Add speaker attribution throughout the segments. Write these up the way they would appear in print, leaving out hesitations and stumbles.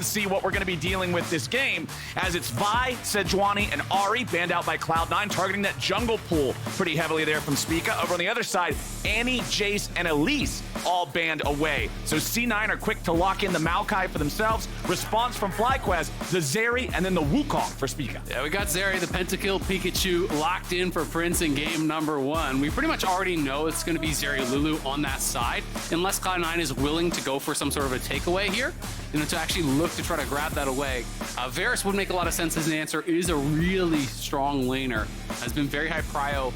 Speaker 1: and see what we're going to be dealing with this game, as it's Vi, Sejuani, and Ahri banned out by Cloud9, targeting that jungle pool pretty heavily there from Spica. Over on the other side, Annie, Jace, and Elise all banned away. So C9 are quick to lock in the Maokai for themselves. Response from FlyQuest, the Zeri, and then the Wukong for Spica.
Speaker 2: Yeah, we got Zeri, the Pentakill Pikachu, locked in for Prince in game number 1. We pretty much already know it's going to be Zeri Lulu on that side, unless Cloud9 is willing to go for some sort of a takeaway here, to actually look to try to grab that away. Varus would make a lot of sense as an answer. It is a really strong laner, has been very high prio,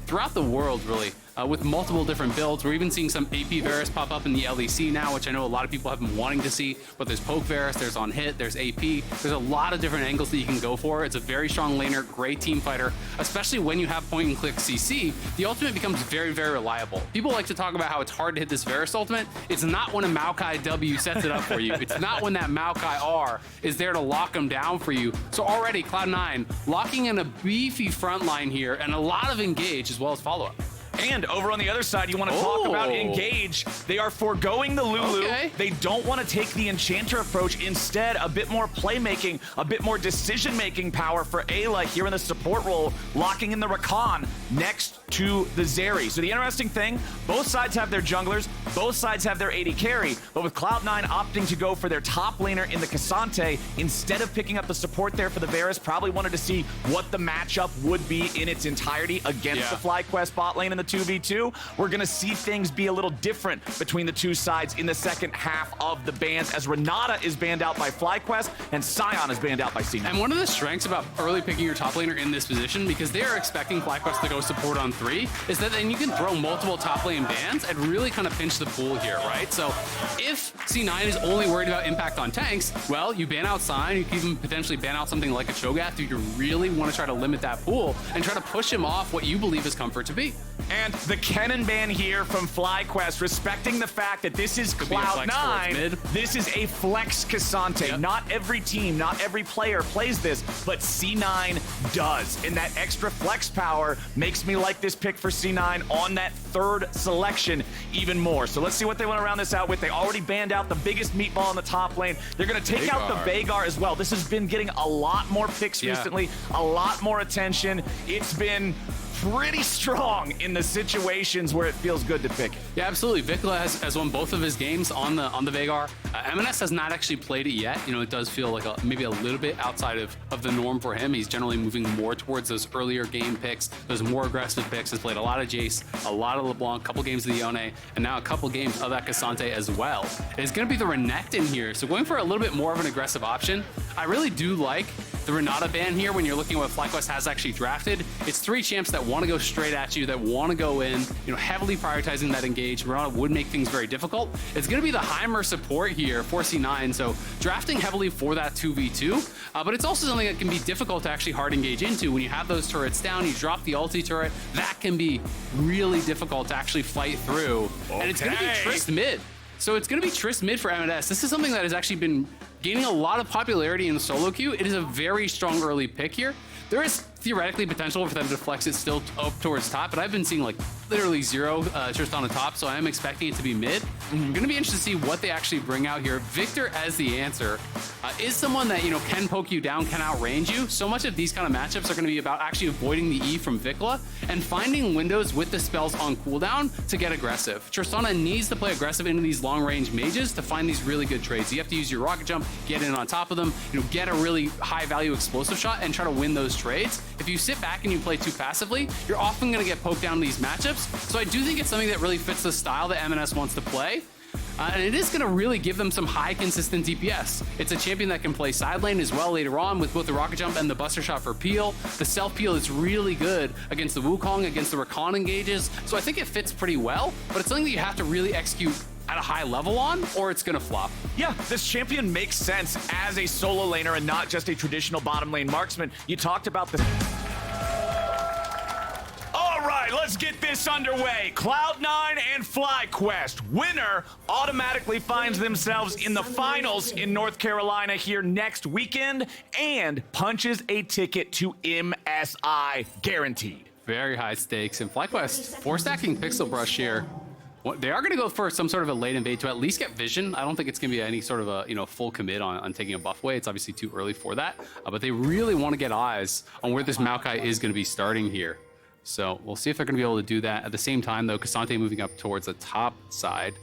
Speaker 2: throughout the world, really. With multiple different builds. We're even seeing some AP Varus pop up in the LEC now, which I know a lot of people have been wanting to see, but there's Poke Varus, there's on hit, there's AP. There's a lot of different angles that you can go for. It's a very strong laner, great team fighter, especially when you have point and click CC. The ultimate becomes very, very reliable. People like to talk about how it's hard to hit this Varus ultimate. It's not when a Maokai W sets it up for you. It's not when that Maokai R is there to lock them down for you. So already Cloud9 locking in a beefy front line here and a lot of engage as well as follow-up.
Speaker 1: And over on the other side, you want to talk about engage. They are foregoing the Lulu.
Speaker 2: Okay.
Speaker 1: They don't want to take the Enchanter approach. Instead, a bit more playmaking, a bit more decision-making power for Eyla here in the support role, locking in the Rakan next to the Zeri. So the interesting thing, both sides have their junglers, both sides have their AD carry, but with Cloud9 opting to go for their top laner in the Ksante, instead of picking up the support there for the Varus, probably wanted to see what the matchup would be in its entirety against the FlyQuest bot lane in the 2v2. We're going to see things be a little different between the two sides in the second half of the bans, as Renata is banned out by FlyQuest and Sion is banned out by C9.
Speaker 2: And one of the strengths about early picking your top laner in this position, because they are expecting FlyQuest to go support on 3, is that then you can throw multiple top lane bans and really kind of pinch the pool here, right? So if C9 is only worried about impact on tanks, well, you ban out Sion, you can even potentially ban out something like a Cho'Gath if you really want to try to limit that pool and try to push him off what you believe his comfort to be.
Speaker 1: And the Kennen ban here from FlyQuest, respecting the fact that this is Cloud9, this is a flex Ksante. Yep. Not every team, not every player plays this, but C9 does. And that extra flex power makes me like this pick for C9 on that third selection even more. So let's see what they want to round this out with. They already banned out the biggest meatball in the top lane. They're going to take out the Veigar as well. This has been getting a lot more picks recently, a lot more attention. It's been pretty strong in the situations where it feels good to pick it.
Speaker 2: Yeah, absolutely. Vicla has won both of his games on the Veigar. EMENES has not actually played it yet. It does feel like maybe a little bit outside of the norm for him. He's generally moving more towards those earlier game picks, those more aggressive picks. Has played a lot of Jace, a lot of LeBlanc, a couple games of the Yone, and now a couple games of that Ksante as well. It's going to be the Renekton here, so going for a little bit more of an aggressive option. I really do like the Renata ban here when you're looking at what FlyQuest has actually drafted. It's 3 champs that want to go straight at you, that want to go in, heavily prioritizing that engage. Renata would make things very difficult. It's going to be the Heimer support here for C9, so drafting heavily for that 2v2, but it's also something that can be difficult to actually hard engage into. When you have those turrets down, you drop the ulti turret, that can be really difficult to actually fight through. And it's going to be Trist mid. So it's going to be Trist mid for EMENES. This is something that has actually been gaining a lot of popularity in the solo queue. It is a very strong early pick here. There is theoretically potential for them to flex it still up towards top, but I've been seeing literally 0 Tristana top, so I am expecting it to be mid. I'm going to be interested to see what they actually bring out here. Victor as the answer is someone that, can poke you down, can outrange you. So much of these kind of matchups are going to be about actually avoiding the E from Vicla and finding windows with the spells on cooldown to get aggressive. Tristana needs to play aggressive into these long-range mages to find these really good trades. You have to use your rocket jump, get in on top of them, get a really high-value explosive shot and try to win those trades. If you sit back and you play too passively, you're often going to get poked down in these matchups. So I do think it's something that really fits the style that EMENES wants to play. And it is going to really give them some high consistent DPS. It's a champion that can play side lane as well later on with both the rocket jump and the buster shot for peel. The self peel is really good against the Wukong, against the Rakan engages. So I think it fits pretty well, but it's something that you have to really execute at a high level on, or it's gonna flop.
Speaker 1: Yeah, this champion makes sense as a solo laner and not just a traditional bottom lane marksman. You talked about the... All right, let's get this underway. Cloud9 and FlyQuest. Winner automatically finds themselves in the finals in North Carolina here next weekend and punches a ticket to MSI guaranteed.
Speaker 2: Very high stakes, and FlyQuest 4 stacking Pixel Brush here. They are going to go for some sort of a late invade to at least get vision. I don't think it's going to be any sort of a full commit on taking a buff away. It's obviously too early for that. But they really want to get eyes on where this Maokai is going to be starting here. So we'll see if they're going to be able to do that. At the same time, though, Ksante moving up towards the top side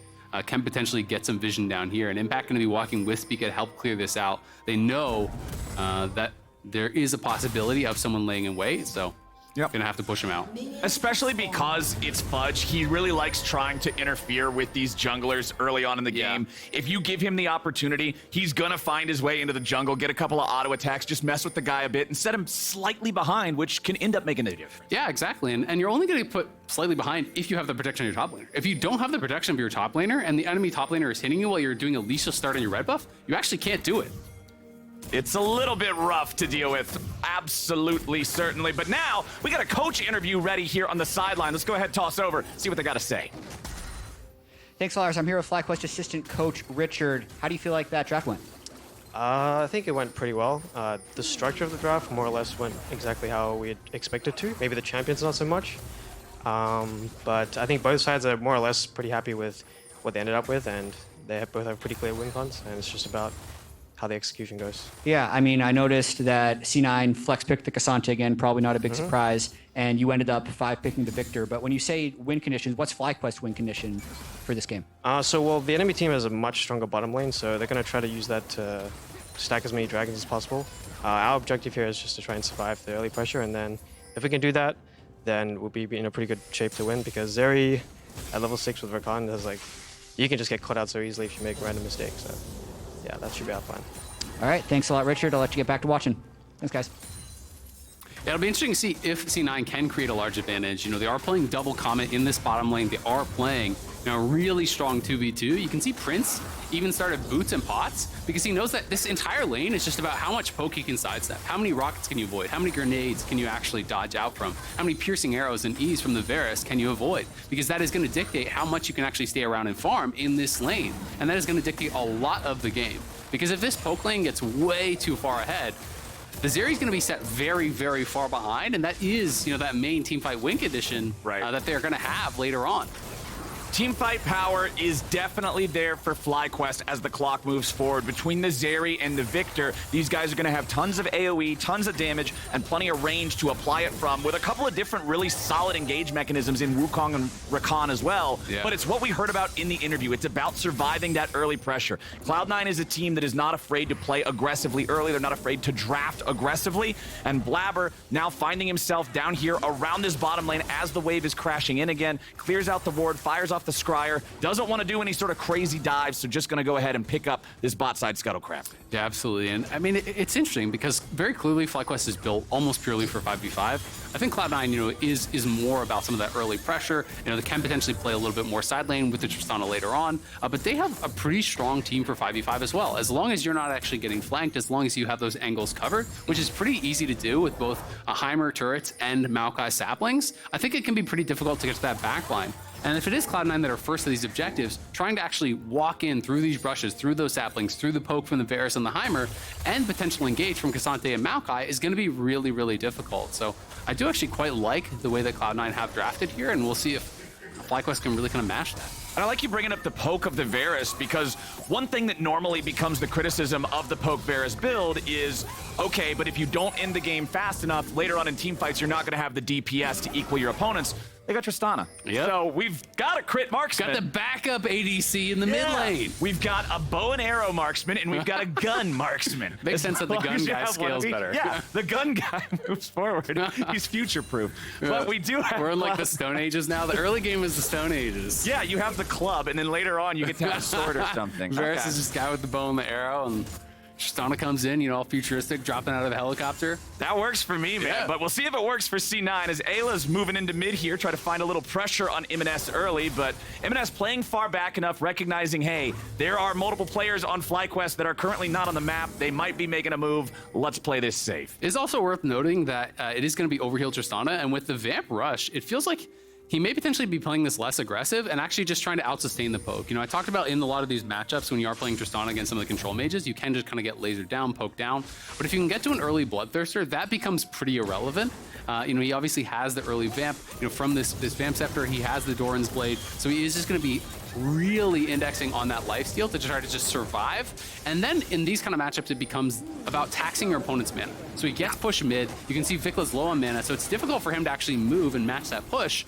Speaker 2: can potentially get some vision down here. And Impact going to be walking with Spica to help clear this out. They know that there is a possibility of someone laying in wait. So gonna have to push him out.
Speaker 1: Especially because it's Fudge. He really likes trying to interfere with these junglers early on in the game. If you give him the opportunity, he's gonna find his way into the jungle, get a couple of auto attacks, just mess with the guy a bit and set him slightly behind, which can end up making a difference.
Speaker 2: Yeah, exactly. And you're only gonna put slightly behind if you have the protection of your top laner. If you don't have the protection of your top laner and the enemy top laner is hitting you while you're doing a Leash start on your red buff, you actually can't do it.
Speaker 1: It's a little bit rough to deal with, absolutely, certainly. But now, we got a coach interview ready here on the sideline. Let's go ahead and toss over, see what they got to say.
Speaker 3: Thanks, Lars. I'm here with FlyQuest assistant coach Richard. How do you feel like that draft went?
Speaker 4: I think it went pretty well. The structure of the draft more or less went exactly how we had expected to. Maybe the champions not so much. But I think both sides are more or less pretty happy with what they ended up with, and they both have pretty clear win cons, and it's just about how the execution goes.
Speaker 3: Yeah, I mean, I noticed that C9 flex picked the Ksante again, probably not a big surprise, and you ended up 5 picking the Viktor. But when you say win conditions, what's FlyQuest win condition for this game?
Speaker 4: Well, the enemy team has a much stronger bottom lane, so they're going to try to use that to stack as many dragons as possible. Our objective here is just to try and survive the early pressure, and then if we can do that, then we'll be in a pretty good shape to win, because Zeri at level 6 with Rakan is like, you can just get caught out so easily if you make random mistakes. So yeah, that should be our plan.
Speaker 3: All right, thanks a lot, Richard. I'll let you get back to watching. Thanks, guys.
Speaker 2: Yeah, it'll be interesting to see if C9 can create a large advantage. They are playing double Comet in this bottom lane. They are playing a really strong 2v2. You can see Prince even started boots and pots because he knows that this entire lane is just about how much poke he can sidestep. How many rockets can you avoid? How many grenades can you actually dodge out from? How many piercing arrows and E's from the Varus can you avoid? Because that is going to dictate how much you can actually stay around and farm in this lane. And that is going to dictate a lot of the game. Because if this poke lane gets way too far ahead, the Zeri is going to be set very, very far behind, and that is, that main teamfight win condition that they're going to have later on.
Speaker 1: Teamfight power is definitely there for FlyQuest as the clock moves forward. Between the Zeri and the Viktor, these guys are going to have tons of AoE, tons of damage, and plenty of range to apply it from, with a couple of different really solid engage mechanisms in Wukong and Rakan as well. Yeah. But it's what we heard about in the interview. It's about surviving that early pressure. Cloud9 is a team that is not afraid to play aggressively early. They're not afraid to draft aggressively. And Blaber now finding himself down here around this bottom lane as the wave is crashing in again, clears out the ward, fires off the Scryer, doesn't want to do any sort of crazy dives, so just going to go ahead and pick up this bot side scuttlecraft.
Speaker 2: Yeah, absolutely. And I mean, it's interesting because very clearly FlyQuest is built almost purely for 5v5. I think Cloud9, is more about some of that early pressure. They can potentially play a little bit more side lane with the Tristana later on, but they have a pretty strong team for 5v5 as well. As long as you're not actually getting flanked, as long as you have those angles covered, which is pretty easy to do with both Heimer turrets and Maokai saplings, I think it can be pretty difficult to get to that back line. And if it is Cloud9 that are first to these objectives, trying to actually walk in through these brushes, through those saplings, through the poke from the Varus and the Heimer, and potential engage from Ksante and Maokai is going to be really, really difficult. So I do actually quite like the way that Cloud9 have drafted here, and we'll see if FlyQuest can really kind of mash that.
Speaker 1: And I like you bringing up the poke of the Varus, because one thing that normally becomes the criticism of the poke Varus build is, okay, but if you don't end the game fast enough, later on in teamfights, you're not going to have the DPS to equal your opponents. They got Tristana.
Speaker 2: Yep.
Speaker 1: So we've got a crit marksman.
Speaker 2: Got the backup ADC in the mid lane.
Speaker 1: We've got a bow and arrow marksman, and we've got a gun marksman.
Speaker 2: Makes sense that the gun guy scales better.
Speaker 1: Yeah, the gun guy moves forward. He's future-proof. But we do have...
Speaker 2: We're in like the Stone Ages now. The early game is the Stone Ages.
Speaker 1: Yeah, you have the club, and then later on you get to have a sword or something.
Speaker 2: Varus is just guy with the bow and the arrow, and Tristana comes in, all futuristic, dropping out of the helicopter.
Speaker 1: That works for me, man. Yeah. But we'll see if it works for C9 as Eyla's moving into mid here, try to find a little pressure on EMENES early, but EMENES playing far back enough, recognizing, hey, there are multiple players on FlyQuest that are currently not on the map. They might be making a move. Let's play this safe.
Speaker 2: It's also worth noting that it is going to be overheal Tristana, and with the Vamp Rush, it feels like he may potentially be playing this less aggressive and actually just trying to out-sustain the poke. You know, I talked about in a lot of these matchups when you are playing Tristana against some of the control mages, you can just kind of get lasered down, poked down. But if you can get to an early Bloodthirster, that becomes pretty irrelevant. You know, he obviously has the early Vamp. You know, from this Vamp Scepter, he has the Doran's Blade. So he is just going to be really indexing on that lifesteal to try to just survive. And then in these kind of matchups, it becomes about taxing your opponent's mana. So he gets pushed mid. You can see Vicla's low on mana, so it's difficult for him to actually move and match that push.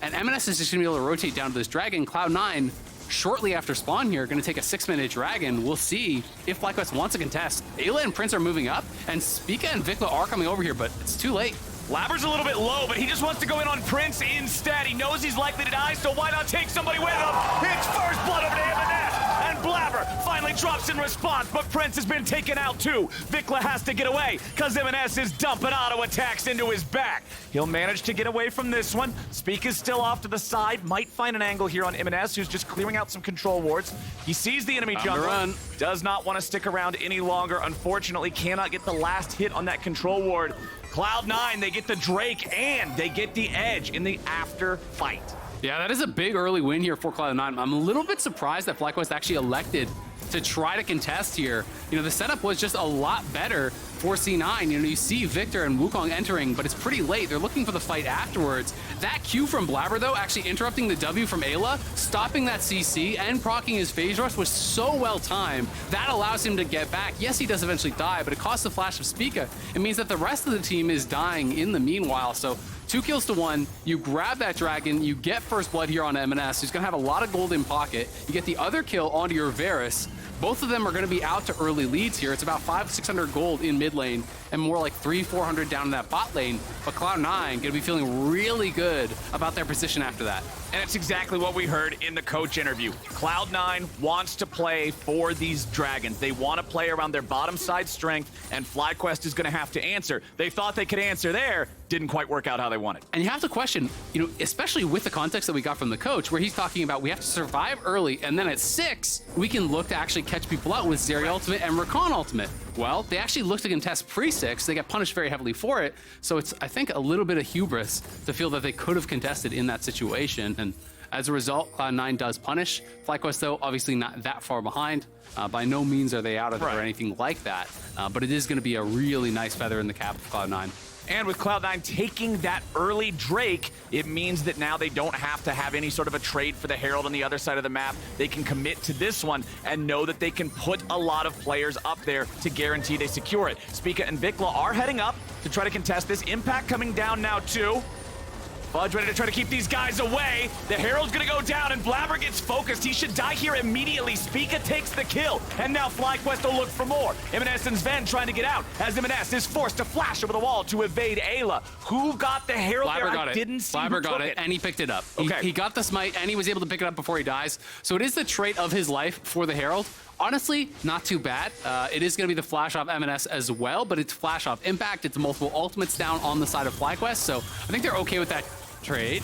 Speaker 2: And EMENES is just going to be able to rotate down to this dragon. Cloud9, shortly after spawn here, going to take a 6-minute dragon. We'll see if FlyQuest wants to contest. Eyla and Prince are moving up, and Spica and Vicla are coming over here, but it's too late.
Speaker 1: Blaber's a little bit low, but he just wants to go in on Prince instead. He knows he's likely to die, so why not take somebody with him? It's first blood over to EMENES, and Blaber finally drops in response, but Prince has been taken out too. Vicla has to get away, because EMENES is dumping auto attacks into his back. He'll manage to get away from this one. Spica's still off to the side, might find an angle here on EMENES, who's just clearing out some control wards. He sees the enemy jungle, does not want to stick around any longer. Unfortunately, cannot get the last hit on that control ward. Cloud9, they get the Drake, and they get the edge in the after fight.
Speaker 2: Yeah, that is a big early win here for Cloud9. I'm a little bit surprised that FlyQuest actually elected to try to contest here. You know, the setup was just a lot better for C9. You know, you see Viktor and Wukong entering, but it's pretty late. They're looking for the fight afterwards. That Q from Blaber, though, actually interrupting the W from Eyla, stopping that CC and proccing his phase rush was so well timed. That allows him to get back. Yes, he does eventually die, but it costs the flash of Spica. It means that the rest of the team is dying in the meanwhile. So 2 kills to 1, you grab that dragon, you get first blood here on EMENES, who's gonna have a lot of gold in pocket. You get the other kill onto your Varus. Both of them are gonna be out to early leads here. It's about 500-600 gold in mid lane and more like 300-400 down in that bot lane. But Cloud9 gonna be feeling really good about their position after that.
Speaker 1: And it's exactly what we heard in the coach interview. Cloud9 wants to play for these dragons. They want to play around their bottom side strength, and FlyQuest is going to have to answer. They thought they could answer there, didn't quite work out how they wanted.
Speaker 2: And you have to question, you know, especially with the context that we got from the coach, where he's talking about we have to survive early, and then at 6, we can look to actually catch people out with Zeri ultimate and Rakan ultimate. Well, they actually looked to contest pre-6. They got punished very heavily for it. So it's, I think, a little bit of hubris to feel that they could have contested in that situation. And as a result, Cloud9 does punish. FlyQuest, though, obviously not that far behind. By no means are they out of it or anything like that. But it is going to be a really nice feather in the cap of Cloud9.
Speaker 1: And with Cloud9 taking that early Drake, it means that now they don't have to have any sort of a trade for the Herald on the other side of the map. They can commit to this one and know that they can put a lot of players up there to guarantee they secure it. Spica and Vicla are heading up to try to contest this. Impact coming down now too. Fudge ready to try to keep these guys away. The Herald's gonna go down and Blaber gets focused. He should die here immediately. Spica takes the kill. And now FlyQuest will look for more. EMENES and Zven trying to get out as EMENES is forced to flash over the wall to evade Eyla. Who got the Herald
Speaker 2: Blaber
Speaker 1: there?
Speaker 2: got
Speaker 1: I didn't see
Speaker 2: Blaber
Speaker 1: who
Speaker 2: got
Speaker 1: took
Speaker 2: it, and he picked it up.
Speaker 1: Okay.
Speaker 2: He got the smite, and he was able to pick it up before he dies. So it is the trait of his life for the Herald. Honestly, not too bad. It is going to be the flash off EMENES as well, but it's flash off impact. It's multiple ultimates down on the side of FlyQuest, so I think they're okay with that trade.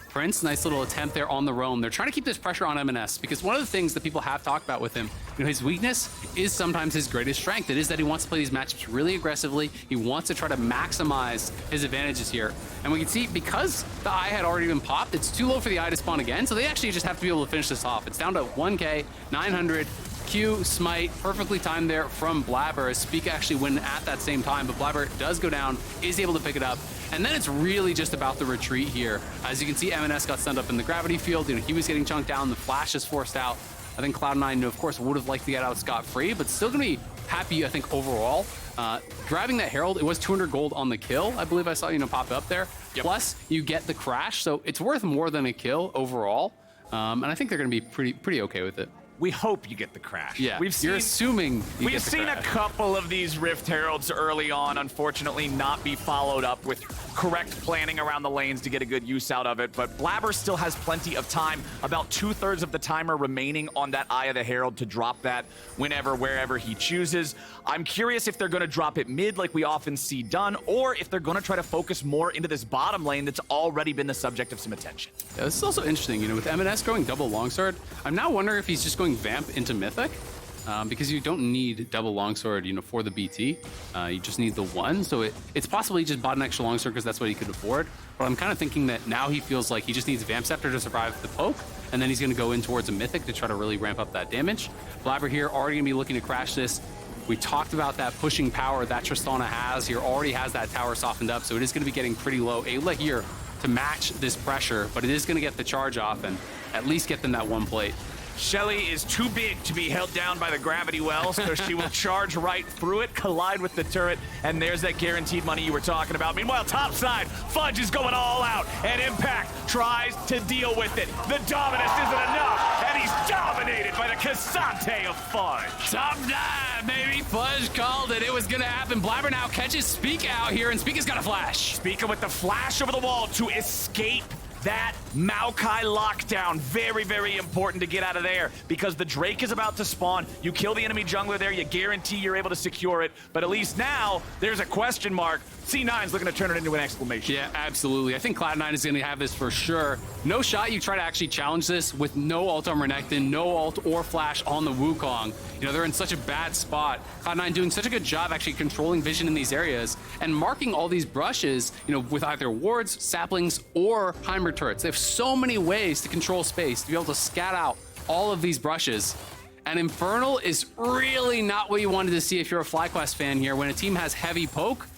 Speaker 2: Prince, nice little attempt there on the roam. They're trying to keep this pressure on EMENES because one of the things that people have talked about with him, you know, his weakness is sometimes his greatest strength. It is that he wants to play these matchups really aggressively. He wants to try to maximize his advantages here. And we can see because the eye had already been popped, it's too low for the eye to spawn again. So they actually just have to be able to finish this off. It's down to 1K, 900. Q, smite, perfectly timed there from Blaber as Spica actually win at that same time, but Blaber does go down, is able to pick it up, and then it's really just about the retreat here. As you can see, EMENES got sent up in the gravity field, you know, he was getting chunked down, the flash is forced out. I think Cloud9, of course, would have liked to get out scot-free, but still gonna be happy, I think, overall. Grabbing that Herald, it was 200 gold on the kill, I believe I saw, you know, pop up there. Yep. Plus, you get the crash, so it's worth more than a kill overall, and I think they're gonna be pretty okay with it.
Speaker 1: We hope you get the crash.
Speaker 2: Yeah,
Speaker 1: you're
Speaker 2: assuming
Speaker 1: we've seen a couple of these Rift Heralds early on, unfortunately, not be followed up with correct planning around the lanes to get a good use out of it. But Blaber still has plenty of time, about 2/3 of the timer remaining on that Eye of the Herald to drop that whenever, wherever he chooses. I'm curious if they're going to drop it mid like we often see done, or if they're going to try to focus more into this bottom lane that's already been the subject of some attention.
Speaker 2: Yeah, this is also interesting, you know, with EMENES going double longsword, I'm now wondering if he's just going Vamp into Mythic. because you don't need double longsword, for the BT. You just need the one. So it's possible he just bought an extra longsword because that's what he could afford. But I'm kind of thinking that now he feels like he just needs Vamp Scepter to survive the poke, and then he's going to go in towards a Mythic to try to really ramp up that damage. Blaber here already going to be looking to crash this. We talked about that pushing power that Tristana has here, already has that tower softened up, so it is going to be getting pretty low. Eyla here to match this pressure, but it is going to get the charge off and at least get them that one plate.
Speaker 1: Shelly is too big to be held down by the gravity well, so she will charge right through it, collide with the turret, and there's that guaranteed money you were talking about. Meanwhile, topside, Fudge is going all out, and Impact tries to deal with it. The Dominus isn't enough, and he's dominated by the Ksante of Fudge.
Speaker 2: Top 9, baby. Fudge called it. It was going to happen. Blaber now catches Spica out here, and Spica's got a flash.
Speaker 1: Spica with the flash over the wall to escape that Maokai lockdown. Very, very important to get out of there because the Drake is about to spawn. You kill the enemy jungler there, you guarantee you're able to secure it. But at least now, there's a question mark. C9's looking to turn it into an exclamation.
Speaker 2: Yeah, absolutely. I think Cloud9 is going to have this for sure. No shot you try to actually challenge this with no ult on Renekton, no ult or flash on the Wukong. They're in such a bad spot. Cloud9 doing such a good job actually controlling vision in these areas and marking all these brushes, with either wards, saplings, or Heimer turrets. They have so many ways to control space, to be able to scat out all of these brushes. And Infernal is really not what you wanted to see if you're a FlyQuest fan here. When a team has heavy poke,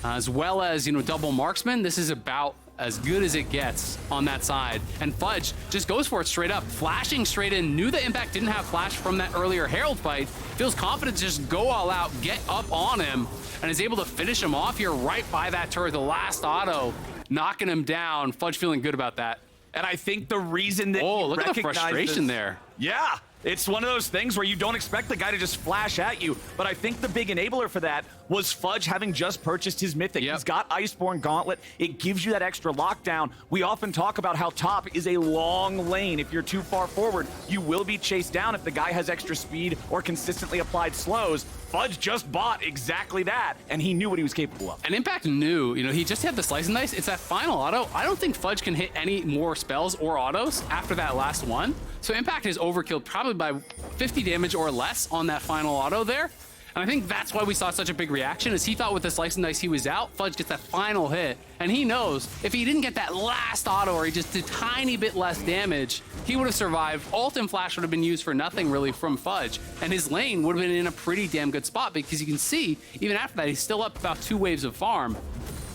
Speaker 2: as well as, double marksman, this is about as good as it gets on that side. And Fudge just goes for it straight up, flashing straight in. Knew the Impact didn't have flash from that earlier Herald fight. Feels confident to just go all out, get up on him, and is able to finish him off here right by that turret. The last auto, knocking him down. Fudge feeling good about that.
Speaker 1: And I think the reason that
Speaker 2: look at the frustration there.
Speaker 1: Yeah. It's one of those things where you don't expect the guy to just flash at you, but I think the big enabler for that was Fudge having just purchased his Mythic.
Speaker 2: Yep.
Speaker 1: He's got Iceborne Gauntlet. It gives you that extra lockdown. We often talk about how top is a long lane. If you're too far forward, you will be chased down if the guy has extra speed or consistently applied slows. Fudge just bought exactly that, and he knew what he was capable of.
Speaker 2: And Impact knew, he just had the Slice and Dice. It's that final auto. I don't think Fudge can hit any more spells or autos after that last one. So Impact is overkilled probably by 50 damage or less on that final auto there. And I think that's why we saw such a big reaction, is he thought with the Slice and Dice he was out. Fudge gets that final hit, and he knows if he didn't get that last auto or he just did a tiny bit less damage, he would have survived. Ult and Flash would have been used for nothing really from Fudge, and his lane would have been in a pretty damn good spot because you can see, even after that, he's still up about 2 waves of farm.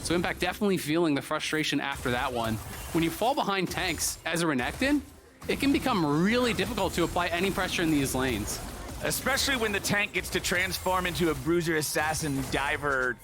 Speaker 2: So Impact definitely feeling the frustration after that one. When you fall behind tanks as a Renekton, it can become really difficult to apply any pressure in these lanes.
Speaker 1: Especially when the tank gets to transform into a bruiser, assassin, diver,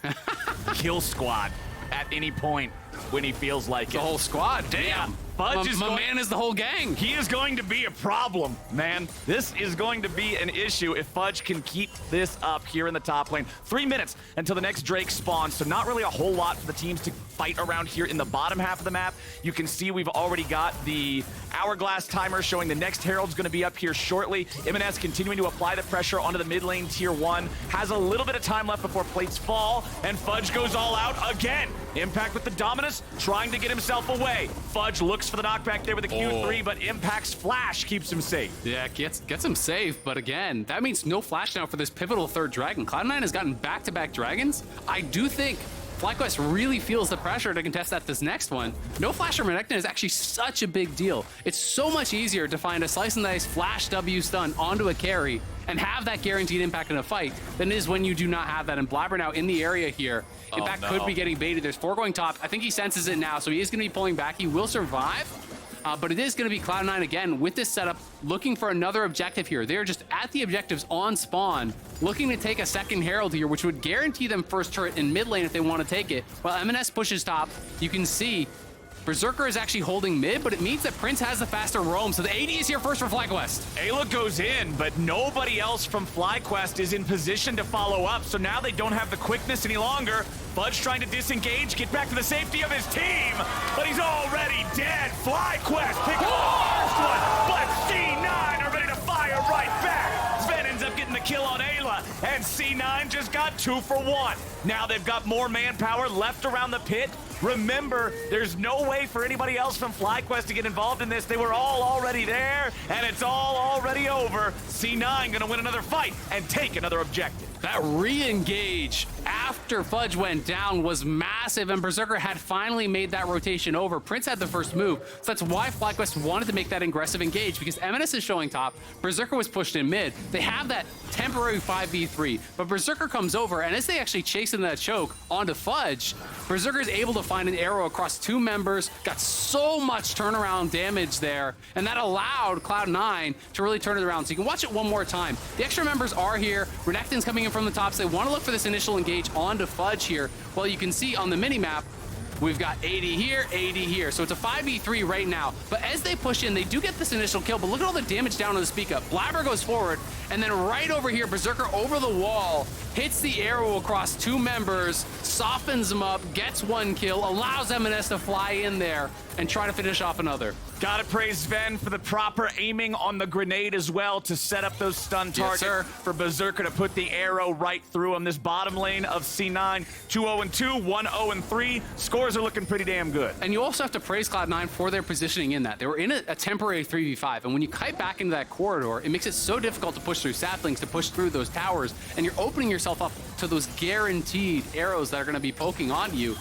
Speaker 1: kill squad at any point when he feels like it.
Speaker 2: The whole squad, damn.
Speaker 1: Yeah. Fudge is
Speaker 2: my man is the whole gang.
Speaker 1: He is going to be a problem, man. This is going to be an issue if Fudge can keep this up here in the top lane. 3 minutes until the next Drake spawns, so not really a whole lot for the teams to fight around here in the bottom half of the map. You can see we've already got the hourglass timer showing the next Herald's going to be up here shortly. EMENES continuing to apply the pressure onto the mid lane tier 1. Has a little bit of time left before plates fall, and Fudge goes all out again. Impact with the Dominus, trying to get himself away. Fudge looks for the knockback there with the Q3, but Impact's flash keeps him safe.
Speaker 2: Yeah, gets him safe, but again, that means no flash now for this pivotal third dragon. Cloud9 has gotten back-to-back dragons. I do think FlyQuest really feels the pressure to contest at this next one. No flash from Renekton is actually such a big deal. It's so much easier to find a Slice and Dice flash W stun onto a carry and have that guaranteed impact in a fight than it is when you do not have that. And Blaber now in the area here. Impact could be getting baited. There's 4 going top. I think he senses it now, so he is going to be pulling back. He will survive. But it is going to be Cloud9 again with this setup, looking for another objective here. They're just at the objectives on spawn, looking to take a second Herald here, which would guarantee them first turret in mid lane if they want to take it. While EMENES pushes top, you can see Berserker is actually holding mid, but it means that Prince has the faster roam, so the AD is here first for FlyQuest.
Speaker 1: Eyla goes in, but nobody else from FlyQuest is in position to follow up, so now they don't have the quickness any longer. Fudge trying to disengage, get back to the safety of his team, but he's already dead. FlyQuest pick up the first one, but C9 are ready to fire right back. Zven ends up getting the kill on Eyla, and C9 just got 2 for 1. Now they've got more manpower left around the pit. Remember, there's no way for anybody else from FlyQuest to get involved in this. They were all already there, and it's all already over. C9 gonna win another fight and take another objective.
Speaker 2: That re-engage after Fudge went down was massive, and Berserker had finally made that rotation over. Prince had the first move, so that's why FlyQuest wanted to make that aggressive engage, because EMENES is showing top, Berserker was pushed in mid. They have that temporary 5v3, but Berserker comes over, and as they actually chase into that choke onto Fudge, Berserker is able to find an arrow across 2 members, got so much turnaround damage there, and that allowed Cloud9 to really turn it around. So you can watch it one more time. The extra members are here. Renekton's coming in from the top, so they want to look for this initial engage onto Fudge here. Well, you can see on the mini-map, we've got 80 here, 80 here. So it's a 5v3 right now. But as they push in, they do get this initial kill, but look at all the damage down on the Spica. Blaber goes forward, and then right over here, Berserker over the wall, hits the arrow across 2 members, softens them up, gets 1 kill, allows EMENES to fly in there and try to finish off another.
Speaker 1: Gotta praise Zven for the proper aiming on the grenade as well to set up those stun targets for Berserker to put the arrow right through him. This bottom lane of C9, 2-0-2, 1-0-3. Scores are looking pretty damn good.
Speaker 2: And you also have to praise Cloud9 for their positioning in that. They were in a temporary 3v5, and when you kite back into that corridor, it makes it so difficult to push through saplings, to push through those towers, and you're opening yourself up to those guaranteed arrows that are going to be poking on you.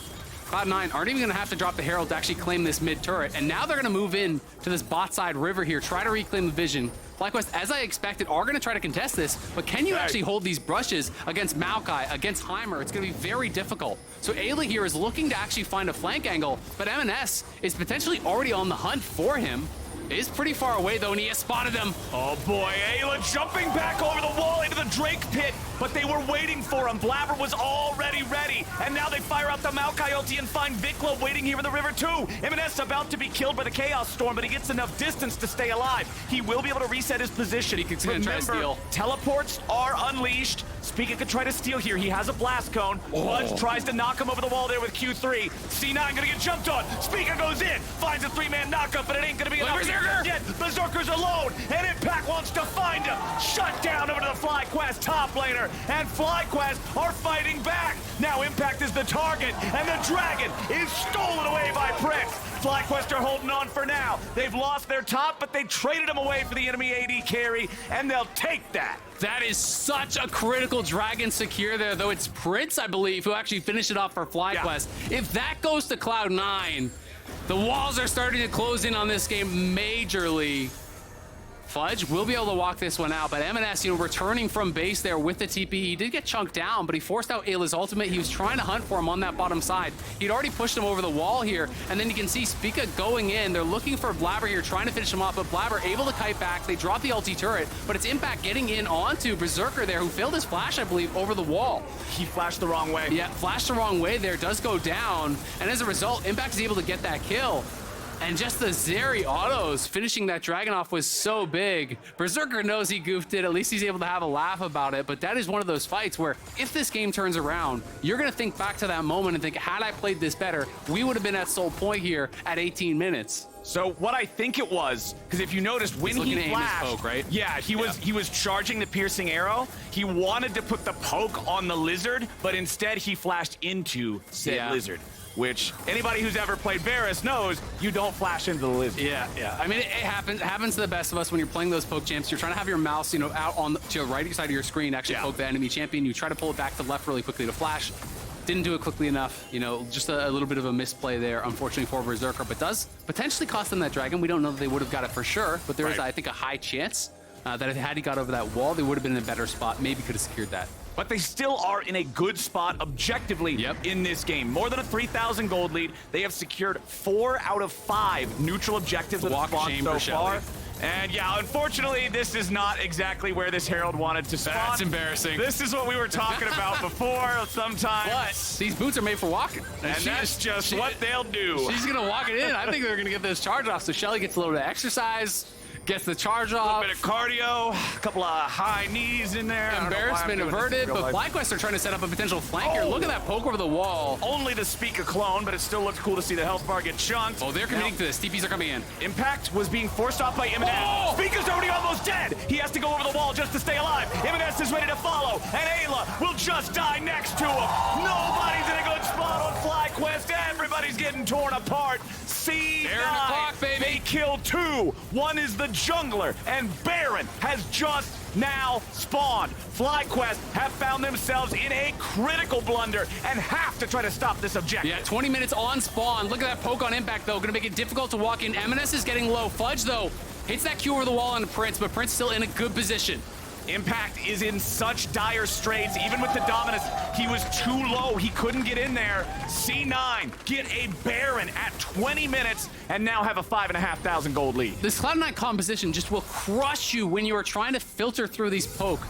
Speaker 2: Cloud9 aren't even going to have to drop the Herald to actually claim this mid turret, and now they're going to move in to this bot side river here, try to reclaim the vision. FlyQuest, as I expected, are going to try to contest this, but can you actually hold these brushes against Maokai, against Heimer? It's going to be very difficult. So Eyla here is looking to actually find a flank angle, but EMENES is potentially already on the hunt for him. Is pretty far away though, and he has spotted him.
Speaker 1: Oh boy, Eyla jumping back over the wall into the Drake pit, but they were waiting for him. Blaber was already ready, and now they fire out the Maokai ulti and find Vicla waiting here in the river too. EMENES about to be killed by the Chaos Storm, but he gets enough distance to stay alive. He will be able to reset his position.
Speaker 2: He can try to steal.
Speaker 1: Teleports are unleashed. Spica could try to steal here. He has a blast cone. Fudge tries to knock him over the wall there with Q3. C9 gonna get jumped on. Spica goes in, finds a 3-man knockup, but it ain't gonna be enough. Yet. Berserker's alone, and Impact wants to find him. Shut down over to the FlyQuest top laner, and FlyQuest are fighting back. Now Impact is the target, and the dragon is stolen away by Prince. FlyQuest are holding on for now. They've lost their top, but they traded him away for the enemy AD carry, and they'll take that.
Speaker 2: That is such a critical dragon secure there, though it's Prince, I believe, who actually finished it off for FlyQuest. Yeah. If that goes to Cloud9, the walls are starting to close in on this game majorly. Fudge will be able to walk this one out, but EMENES, returning from base there with the TP. He did get chunked down, but he forced out Eyla's ultimate. He was trying to hunt for him on that bottom side. He'd already pushed him over the wall here, and then you can see Spica going in. They're looking for Blaber here, trying to finish him off, but Blaber able to kite back. They drop the ulti turret, but it's Impact getting in onto Berserker there, who failed his flash, I believe, over the wall.
Speaker 1: He flashed the wrong way.
Speaker 2: Yeah, flashed the wrong way there, does go down, and as a result, Impact is able to get that kill. And just the Zeri autos finishing that dragon off was so big. Berserker knows he goofed it. At least he's able to have a laugh about it. But that is one of those fights where if this game turns around, you're going to think back to that moment and think, had I played this better, we would have been at soul point here at 18 minutes.
Speaker 1: So what I think it was, because if you noticed when he flashed,
Speaker 2: poke, right?
Speaker 1: Yeah, he was charging the piercing arrow. He wanted to put the poke on the lizard, but instead he flashed into said lizard. Which anybody who's ever played Varus knows you don't flash into the lizard.
Speaker 2: Yeah. I mean, it happens to the best of us when you're playing those poke champs. You're trying to have your mouse, out on to the right side of your screen, actually poke the enemy champion. You try to pull it back to the left really quickly to flash. Didn't do it quickly enough. Just a little bit of a misplay there, unfortunately, for Berserker, but does potentially cost them that dragon. We don't know that they would have got it for sure, but there is, I think, a high chance that if had he got over that wall, they would have been in a better spot. Maybe could have secured that.
Speaker 1: But they still are in a good spot objectively in this game. More than a 3,000 gold lead. They have secured 4 out of 5 neutral objectives so far. And yeah, unfortunately, this is not exactly where this Herald wanted to spawn.
Speaker 2: That's embarrassing.
Speaker 1: This is what we were talking about before sometimes.
Speaker 2: But these boots are made for walking.
Speaker 1: And that's just what they'll do.
Speaker 2: She's going to walk it in. I think they're going to get this charge off. So Shelly gets a little bit of exercise. Gets the charge off.
Speaker 1: A little bit of cardio, a couple of high knees in there.
Speaker 2: Embarrassment averted, but FlyQuest are trying to set up a potential flank here. Look at that poke over the wall.
Speaker 1: Only the Spica clone, but it still looks cool to see the health bar get chunked.
Speaker 2: Oh, they're committing to this. TPs are coming in.
Speaker 1: Impact was being forced off by EMENES. Spica's already almost dead. He has to go over the wall just to stay alive. EMENES is ready to follow, and Eyla will just die next to him. Nobody's in a good spot on FlyQuest, everybody's getting torn apart. C9,
Speaker 2: Baron o'clock, baby.
Speaker 1: they kill 2. One is the jungler, and Baron has just now spawned. FlyQuest have found themselves in a critical blunder and have to try to stop this objective.
Speaker 2: Yeah, 20 minutes on spawn. Look at that poke on impact, though. Gonna make it difficult to walk in. EMENES is getting low. Fudge, though, hits that Q over the wall on Prince, but Prince still in a good position.
Speaker 1: Impact is in such dire straits. Even with the dominance, he was too low. He couldn't get in there. C9 get a Baron at 20 minutes and now have a 5,500 gold lead.
Speaker 2: This Cloud9 composition just will crush you when you are trying to filter through these poke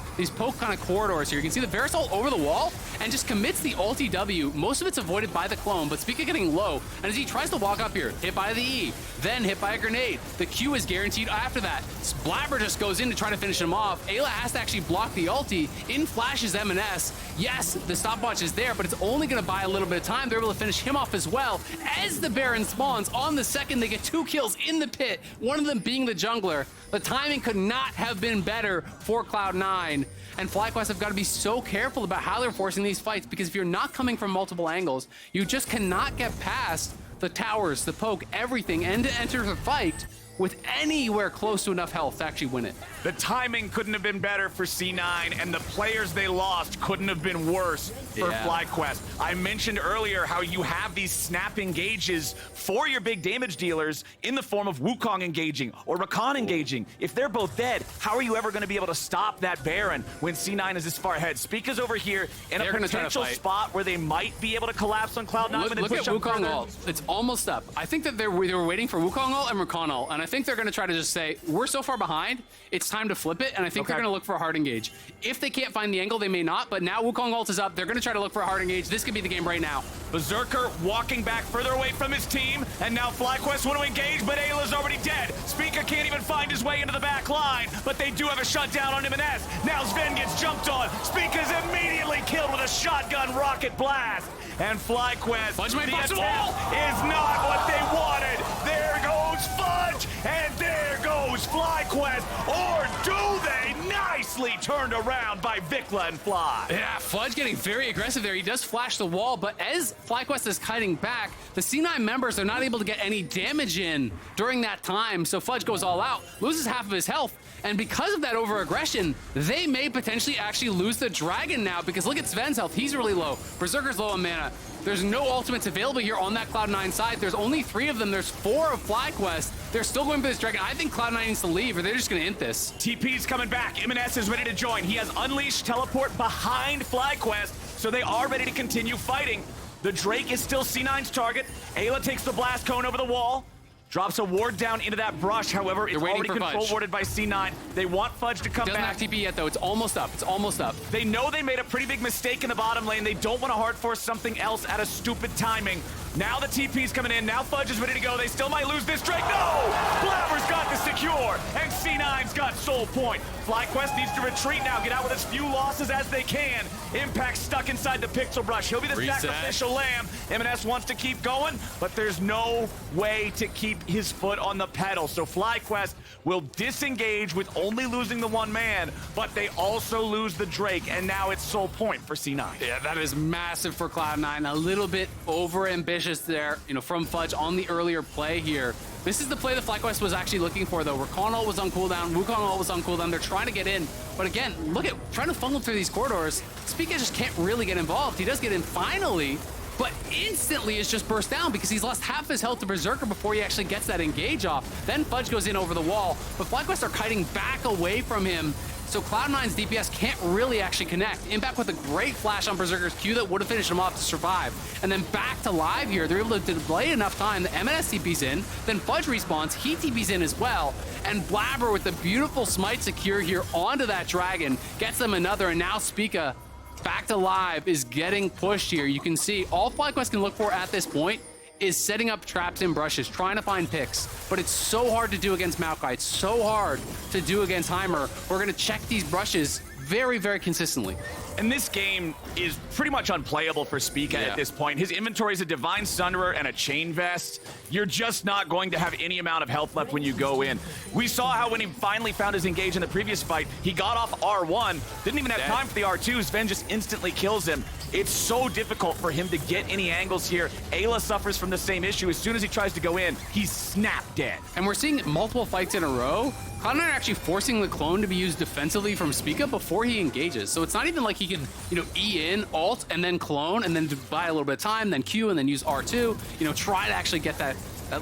Speaker 2: kind of corridors here. You can see the Varus all over the wall and just commits the ulti W. Most of it's avoided by the clone, but Spica getting low. And as he tries to walk up here, hit by the E, then hit by a grenade. The Q is guaranteed after that. Blaber just goes in to try to finish him off. Eyla has to actually block the ulti. In flashes EMENES. Yes, the stopwatch is there, but it's only going to buy a little bit of time. They're able to finish him off as well. As the Baron spawns on the second, they get 2 kills in the pit, one of them being the jungler. The timing could not have been better for Cloud9. And FlyQuest have got to be so careful about how they're forcing these fights, because if you're not coming from multiple angles, you just cannot get past the towers, the poke, everything, and to enter the fight with anywhere close to enough health to actually win it.
Speaker 1: The timing couldn't have been better for C9, and the players they lost couldn't have been worse for FlyQuest. I mentioned earlier how you have these snap engages for your big damage dealers in the form of Wukong engaging or Rakan engaging. If they're both dead, how are you ever going to be able to stop that Baron when C9 is this far ahead? Spica's over here in a potential spot where they might be able to collapse on Cloud9.
Speaker 2: Look at Wukong ult. It's almost up. I think that they were waiting for Wukong ult and Rakan ult, and I think they're going to try to just say, we're so far behind, it's time to flip it, and I think they're going to look for a hard engage. If they can't find the angle, they may not, but now Wukong ult is up. They're going to try to look for a hard engage. This could be the game right now.
Speaker 1: Berserker walking back further away from his team, and now FlyQuest want to engage, but Eyla's already dead. Spica can't even find his way into the back line, but they do have a shutdown on EMENES. Now Zven gets jumped on. Spica's immediately killed with a shotgun rocket blast. And FlyQuest, the attempt is not what they wanted. There goes Fudge, and there goes FlyQuest. Or do they? Nicely turned around by Vicla and Fly.
Speaker 2: Yeah, Fudge getting very aggressive there. He does flash the wall, but as FlyQuest is kiting back, the C9 members are not able to get any damage in during that time, so Fudge goes all out, loses half of his health, and because of that over-aggression, they may potentially actually lose the dragon now, because look at Zven's health. He's really low. Berserker's low on mana. There's no ultimates available here on that Cloud9 side. There's only 3 of them. There's 4 of FlyQuest. They're still going for this dragon. I think Cloud9 needs to leave, or they're just going to int this.
Speaker 1: TP's coming back. EMENES is ready to join. He has Unleashed Teleport behind FlyQuest, so they are ready to continue fighting. The Drake is still C9's target. Eyla takes the blast cone over the wall. Drops a ward down into that brush. However, it's already control warded by C9. They want Fudge to come back.
Speaker 2: Doesn't have TP yet, though. It's almost up. It's almost up.
Speaker 1: They know they made a pretty big mistake in the bottom lane. They don't want to hard force something else at a stupid timing. Now the TP's coming in. Now Fudge is ready to go. They still might lose this Drake. No! Blaber's got the secure, and C9's got soul point. FlyQuest needs to retreat now. Get out with as few losses as they can. Impact stuck inside the pixel brush. He'll be the sacrificial lamb. EMENES wants to keep going, but there's no way to keep his foot on the pedal. So FlyQuest will disengage with only losing the 1 man, but they also lose the Drake, and now it's soul point for C9.
Speaker 2: Yeah, that is massive for Cloud9. A little bit over-ambitious there, from Fudge on the earlier play here. This is the play that FlyQuest was actually looking for, though. Rakan ult was on cooldown, Wukong ult was on cooldown. They're trying to get in, but again, look at trying to funnel through these corridors. Spica just can't really get involved. He does get in finally, but instantly is just burst down because he's lost half his health to Berserker before he actually gets that engage off. Then Fudge goes in over the wall, but FlyQuest are kiting back away from him. So Cloud9's DPS can't really actually connect. Impact with a great flash on Berserker's Q that would have finished him off to survive. And then back to live here. They're able to delay enough time. The EMENES TP's in. Then Fudge respawns. He TP's in as well. And Blaber with the beautiful smite secure here onto that dragon. Gets them another. And now Spica, back to live, is getting pushed here. You can see all FlyQuest can look for at this point is setting up traps and brushes, trying to find picks. But it's so hard to do against Maokai. It's so hard to do against Heimer. We're going to check these brushes very, very consistently.
Speaker 1: And this game is pretty much unplayable for Spica at this point. His inventory is a Divine Sunderer and a Chain Vest. You're just not going to have any amount of health left when you go in. We saw how when he finally found his engage in the previous fight, he got off R1, didn't even have time for the R2. Zven just instantly kills him. It's so difficult for him to get any angles here. Eyla suffers from the same issue. As soon as he tries to go in, he's snap dead.
Speaker 2: And we're seeing multiple fights in a row. Cloud9 are actually forcing the clone to be used defensively from Spica before he engages. So it's not even like he can, E in, ult, and then clone, and then buy a little bit of time, then Q, and then use R2. Try to actually get that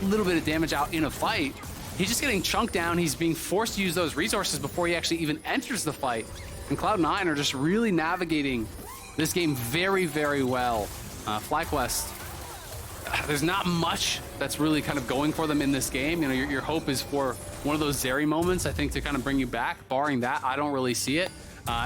Speaker 2: little bit of damage out in a fight. He's just getting chunked down. He's being forced to use those resources before he actually even enters the fight. And Cloud9 are just really navigating this game very, very well. FlyQuest, there's not much that's really kind of going for them in this game. Your hope is for one of those Zeri moments, I think, to kind of bring you back. Barring that, I don't really see it.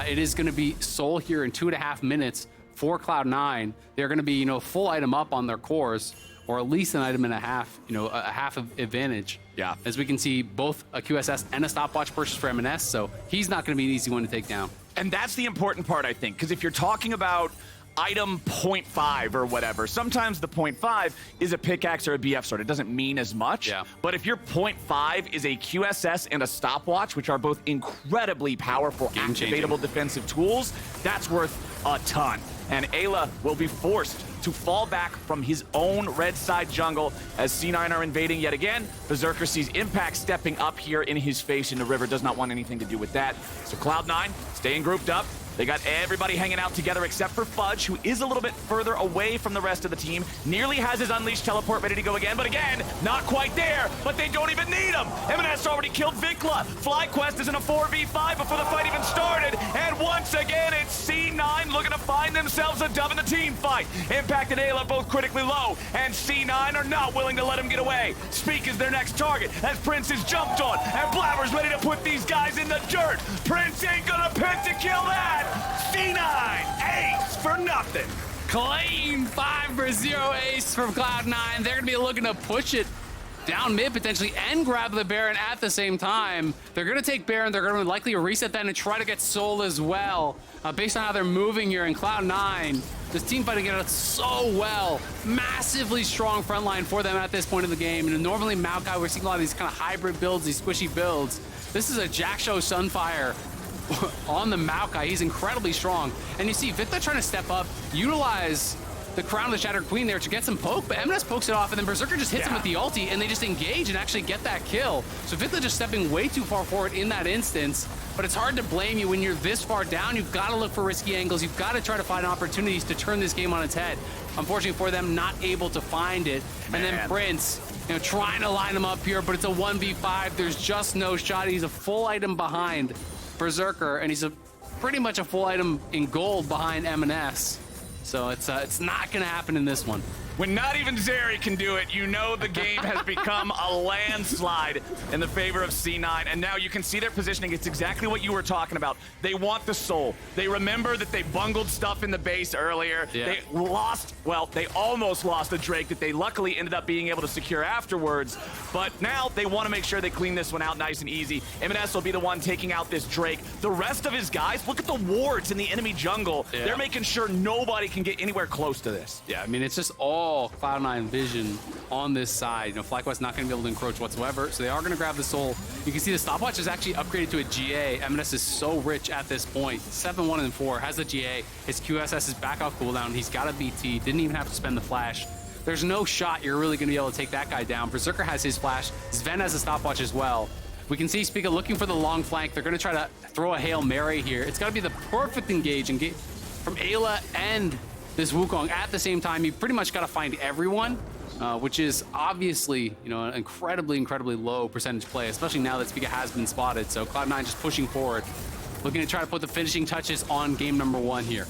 Speaker 2: It is going to be Soul here in 2.5 minutes for Cloud9. They're going to be, full item up on their cores, or at least an item and a half, a half of advantage.
Speaker 1: Yeah.
Speaker 2: As we can see, both a QSS and a stopwatch purchase for EMENES, so he's not going to be an easy one to take down.
Speaker 1: And that's the important part, I think, because if you're talking about item 0.5 or whatever, sometimes the 0.5 is a pickaxe or a BF sword. It doesn't mean as much.
Speaker 2: Yeah.
Speaker 1: But if your 0.5 is a QSS and a stopwatch, which are both incredibly powerful, activatable defensive tools, that's worth a ton. And Eyla will be forced to fall back from his own red side jungle as C9 are invading yet again. Berserker sees Impact stepping up here in his face in the river, does not want anything to do with that. So Cloud9 staying grouped up. They got everybody hanging out together except for Fudge, who is a little bit further away from the rest of the team. Nearly has his Unleashed teleport ready to go again, but again, not quite there, but they don't even need him. EMENES already killed Vicla. FlyQuest is in a 4v5 before the fight even started, and once again, it's C9 looking to find themselves a dub in the team fight. Impact and Eyla both critically low, and C9 are not willing to let him get away. Speak is their next target, as Prince is jumped on, and Blaber's ready to put these guys in the dirt. Prince ain't gonna pick to kill that. C9 ace for nothing.
Speaker 2: Clean 5-0 ace from Cloud9. They're going to be looking to push it down mid potentially and grab the Baron at the same time. They're going to take Baron. They're going to likely reset that and try to get Soul as well. Based on how they're moving here in Cloud9, this team fighting it out so well. Massively strong front line for them at this point in the game. And normally Maokai, we're seeing a lot of these kind of hybrid builds, these squishy builds. This is a Jack Show Sunfire on the Maokai. He's incredibly strong. And you see Vicla trying to step up, utilize the Crown of the Shattered Queen there to get some poke, but EMENES pokes it off, and then Berserker just hits him with the ulti, and they just engage and actually get that kill. So Vicla just stepping way too far forward in that instance, but it's hard to blame you when you're this far down. You've got to look for risky angles. You've got to try to find opportunities to turn this game on its head. Unfortunately for them, not able to find it. And then Prince, trying to line him up here, but it's a 1v5. There's just no shot. He's a full item behind Berserker, and he's pretty much a full item in gold behind EMENES. So it's not going to happen in this one.
Speaker 1: When not even Zeri can do it, the game has become a landslide in the favor of C9. And now you can see their positioning. It's exactly what you were talking about. They want the soul. They remember that they bungled stuff in the base earlier. Yeah. They lost, they almost lost a Drake that they luckily ended up being able to secure afterwards. But now they want to make sure they clean this one out nice and easy. EMENES will be the one taking out this Drake. The rest of his guys, look at the wards in the enemy jungle. Yeah. They're making sure nobody can get anywhere close to this.
Speaker 2: Yeah, I mean, it's just all Cloud9 vision on this side. FlyQuest not going to be able to encroach whatsoever, so they are going to grab the soul. You can see the stopwatch is actually upgraded to a GA. EMENES is so rich at this point. 7-1 and 4, has the GA. His QSS is back off cooldown. He's got a BT, didn't even have to spend the flash. There's no shot you're really going to be able to take that guy down. Berserker has his flash. Zven has a stopwatch as well. We can see Spica looking for the long flank. They're going to try to throw a Hail Mary here. It's got to be the perfect engage from Eyla and this Wukong at the same time. You pretty much got to find everyone, which is obviously, an incredibly low percentage play, especially now that Spica has been spotted. So Cloud9 just pushing forward, looking to try to put the finishing touches on game number 1 here.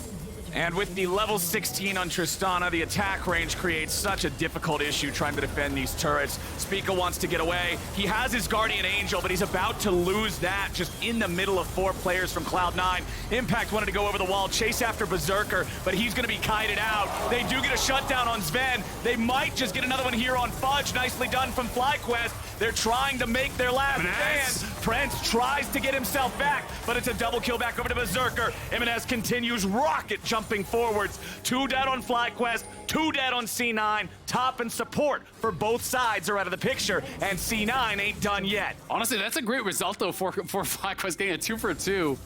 Speaker 1: And with the level 16 on Tristana, the attack range creates such a difficult issue trying to defend these turrets. Spica wants to get away. He has his Guardian Angel, but he's about to lose that just in the middle of 4 players from Cloud9. Impact wanted to go over the wall, chase after Berserker, but he's going to be kited out. They do get a shutdown on Zven. They might just get another one here on Fudge. Nicely done from FlyQuest. They're trying to make their last stand. Prince tries to get himself back, but it's a double kill back over to Berserker. EMENES continues rocket jumping forwards. 2 dead on FlyQuest, 2 dead on C9. Top and support for both sides are out of the picture, and C9 ain't done yet.
Speaker 2: Honestly, that's a great result, though, for FlyQuest getting a 2 for 2.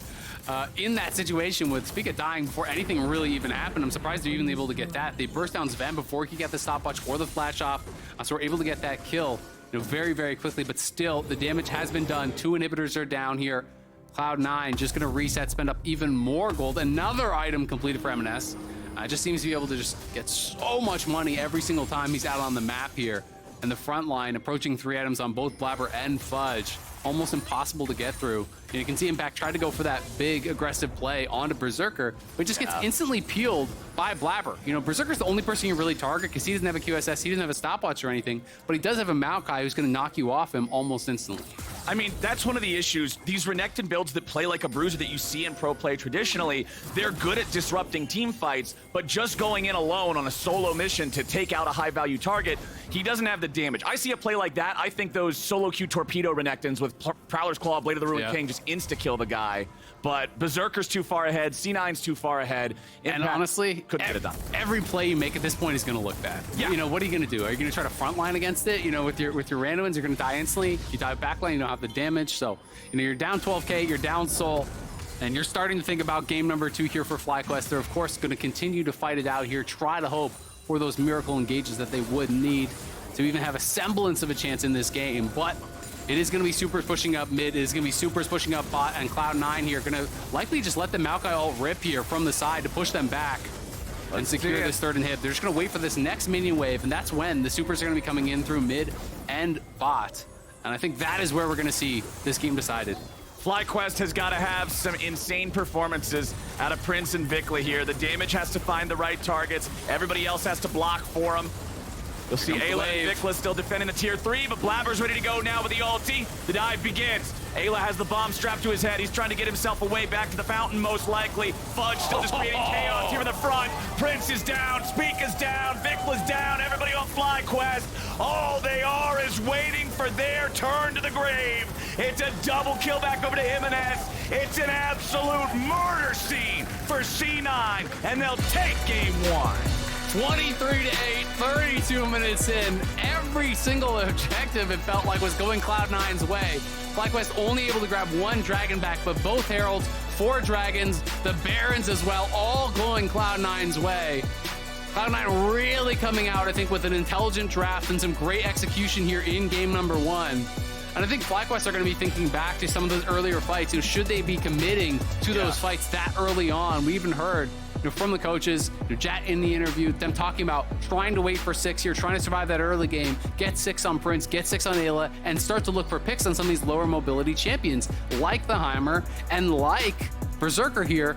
Speaker 2: In that situation with Spica dying before anything really even happened. I'm surprised they're even able to get that. They burst down Zven before he could get the stopwatch or the flash off, so we're able to get that kill very, very quickly, but still, the damage has been done. 2 inhibitors are down here. Cloud9 just gonna reset, spend up even more gold. Another item completed for EMENES. Just seems to be able to just get so much money every single time he's out on the map here. And the front line approaching 3 items on both Blaber and Fudge. Almost impossible to get through. And you can see Impact try to go for that big aggressive play onto Berserker, but just gets instantly peeled by Blaber. You know, Berserker's the only person you really target because he doesn't have a QSS, he doesn't have a stopwatch or anything, but he does have a Maokai who's going to knock you off him almost instantly.
Speaker 1: I mean, that's one of the issues. These Renekton builds that play like a bruiser that you see in pro play traditionally, they're good at disrupting team fights, but just going in alone on a solo mission to take out a high-value target, he doesn't have the damage. I see a play like that. I think those solo Q torpedo Renektons with Prowler's Claw, Blade of the Ruined King just insta-kill the guy. But Berserker's too far ahead, C9's too far ahead.
Speaker 2: And honestly,
Speaker 1: couldn't get it done.
Speaker 2: Every play you make at this point is going to look bad.
Speaker 1: Yeah.
Speaker 2: You know, what are you going to do? Are you going to try to frontline against it? You know, with your randoms, you're going to die instantly. You die backline, you don't have the damage. So, you know, you're down 12K, you're down soul, and you're starting to think about game number 2 here for FlyQuest. They're, of course, going to continue to fight it out here, try to hope for those miracle engages that they would need to even have a semblance of a chance in this game. But it is going to be Supers pushing up mid. It is going to be Supers pushing up bot, and Cloud9 here going to likely just let the Maokai ult rip here from the side to push them back and secure this third inhib. They're just going to wait for this next minion wave, and that's when the Supers are going to be coming in through mid and bot. And I think that is where we're going to see this game decided.
Speaker 1: FlyQuest has got to have some insane performances out of Prince and Vicla here. The damage has to find the right targets. Everybody else has to block for them. You'll see Eyla and Vicla still defending the tier 3, but Blaber's ready to go now with the ulti. The dive begins. Eyla has the bomb strapped to his head. He's trying to get himself away back to the fountain, most likely. Fudge still just creating chaos here in the front. Prince is down, Spica's down, Vicla's down, everybody on FlyQuest. All they are is waiting for their turn to the grave. It's a double kill back over to EMENES. It's an absolute murder scene for C9, and they'll take game 1.
Speaker 2: 23-8, 32 minutes in. Every single objective, it felt like, was going Cloud9's way. FlyQuest only able to grab 1 dragon back, but both Heralds, 4 dragons, the Barons as well, all going Cloud9's way. Cloud9 really coming out, I think, with an intelligent draft and some great execution here in game number 1. And I think FlyQuest are going to be thinking back to some of those earlier fights. You know, should they be committing to those fights that early on? We even heard from the coaches, Jat in the interview, them talking about trying to wait for 6 here, trying to survive that early game, get 6 on Prince, get 6 on Eyla, and start to look for picks on some of these lower mobility champions, like the Heimer and like Berserker here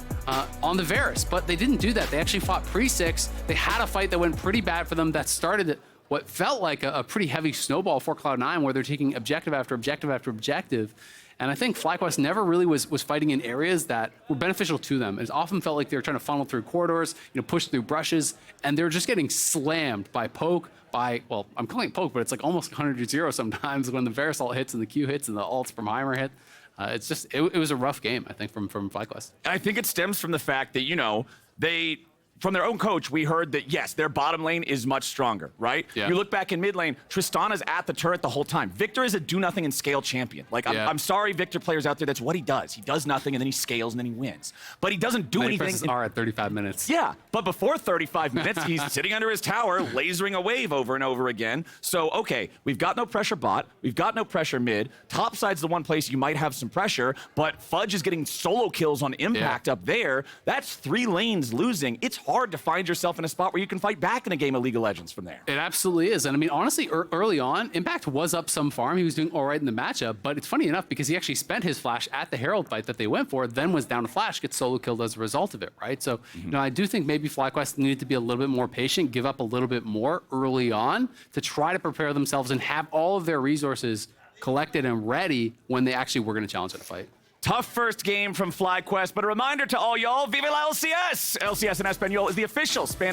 Speaker 2: on the Varus. But they didn't do that. They actually fought pre-6. They had a fight that went pretty bad for them that started what felt like a pretty heavy snowball for Cloud9, where they're taking objective after objective after objective. And I think FlyQuest never really was fighting in areas that were beneficial to them. It often felt like they were trying to funnel through corridors, push through brushes, and they were just getting slammed by poke, well, I'm calling it poke, but it's like almost 100-0 sometimes when the Varus ult hits and the Q hits and the ults from Heimer hit. It's just, it was a rough game, I think, from FlyQuest.
Speaker 1: I think it stems from the fact that, they... From their own coach, we heard that, yes, their bottom lane is much stronger, right?
Speaker 2: Yeah.
Speaker 1: You look back in mid lane, Tristana's at the turret the whole time. Victor is a do-nothing and scale champion. Like, I'm sorry, Victor players out there, that's what he does. He does nothing, and then he scales, and then he wins. But he doesn't do anything.
Speaker 2: Are at 35 minutes.
Speaker 1: Yeah, but before 35 minutes, he's sitting under his tower, lasering a wave over and over again. So, okay, we've got no pressure bot. We've got no pressure mid. Top side's the one place you might have some pressure, but Fudge is getting solo kills on Impact up there. That's 3 lanes losing. It's hard hard to find yourself in a spot where you can fight back in a game of League of Legends from there.
Speaker 2: It absolutely is. And I mean, honestly, early on, Impact was up some farm. He was doing all right in the matchup, but it's funny enough because he actually spent his flash at the Herald fight that they went for, then was down to flash, gets solo killed as a result of it, right? So, you know, I do think maybe FlyQuest needed to be a little bit more patient, give up a little bit more early on to try to prepare themselves and have all of their resources collected and ready when they actually were going to challenge in a fight.
Speaker 1: Tough first game from FlyQuest, but a reminder to all y'all, Viva la LCS! LCS in Espanol is the official Spanish